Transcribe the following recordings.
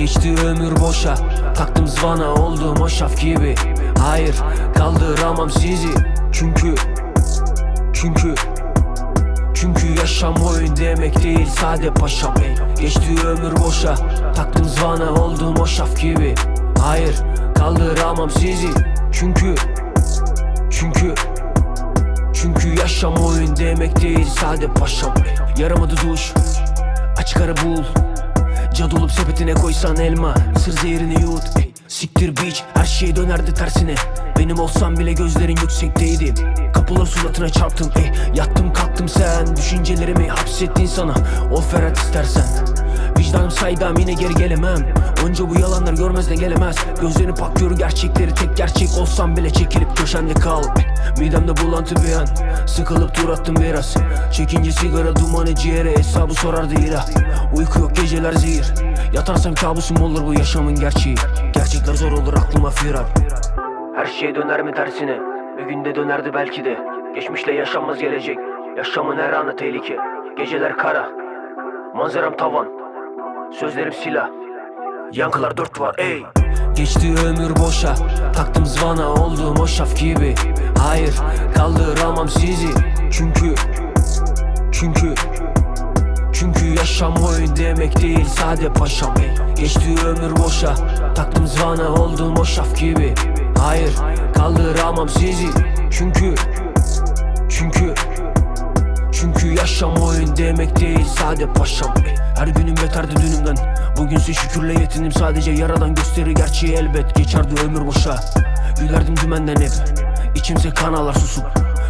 Geçti ömür boşa, taktım zvana, oldum hoşaf gibi. Hayır, kaldıramam sizi. Çünkü yaşam oyun demek değil, sade paşam. Geçti ömür boşa, taktım zvana, oldum hoşaf gibi. Hayır, kaldıramam sizi. Çünkü yaşam oyun demek değil, sade paşam. Yaramadı duş, açık ara bul. Cadolup sepetine koysan elma, sır zehrini yut. Siktir bitch, her şey dönerdi tersine. Benim olsam bile gözlerin yüksekteydi. Kapılar suratına çarptım, yattım kalktım sen. Düşüncelerimi hapsettin sana, ol ferhat istersen. Vicdanım saydam, yine geri gelemem. Önce bu yalanlar görmezden gelemez. Gözlerini pak gör gerçekleri, tek gerçek olsam bile çekilip köşende kal. Midemde bulantı bir an, sıkılıp tur attım biraz. Çekince sigara dumanı ciğere, hesabı sorardı ilah. Uyku yok, geceler zehir. Yatarsam kabusum olur bu yaşamın gerçeği. Gerçekler zor olur, aklıma firar. Her şey döner mi tersine? Bir günde dönerdi belki de. Geçmişle yaşanmaz gelecek. Yaşamın her anı tehlike. Geceler kara, manzaram tavan, sözlerim silah, yankılar dört var ey. Geçti ömür boşa, taktım zvana, oldum hoşaf gibi. Hayır, kaldıramam sizi. Çünkü yaşam oyun demek değil, sade paşam. Geçti ömür boşa, taktım zvana, oldum hoşaf gibi. Hayır, kaldıramam sizi. Çünkü yaşam oyun demek değil, sade paşam. Her günüm beterdi dünümden, bugünse şükürle yetindim sadece. Yaradan gösteri gerçeği elbet, geçerdi ömür boşa. Gülerdim dümenden hep, içimse kan ağlar susup.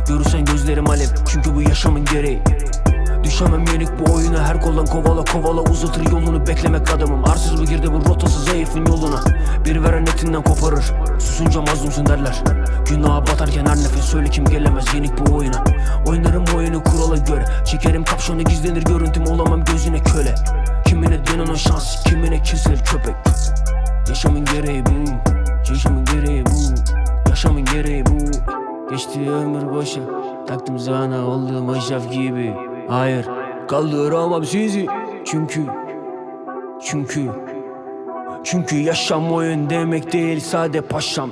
Görürsen gözlerim alev, çünkü bu yaşamın gereği. Düşemem yenik bu oyuna, her koldan kovala uzatır yolunu beklemek adamım. Arsız bu girdi bu rotası, zayıfın yoluna. Bir veren etinden koparır, susunca mazlumsun derler. Günaha batarken her nefes söyle, kim gelemez yenik bu oyuna. Oynarım oyunu kurala göre, çekerim kapşonu gizlenir görüntüm, olamam gözüne köle. Kimine denen o şans, kimine kesilir köpek. Yaşamın gereği bu, yaşamın gereği bu, yaşamın gereği bu. Geçti ömür boşa, taktım zana, oldum hoşaf gibi. Hayır, kaldıramam sizi. Çünkü yaşam oyun demek değil, sade paşam.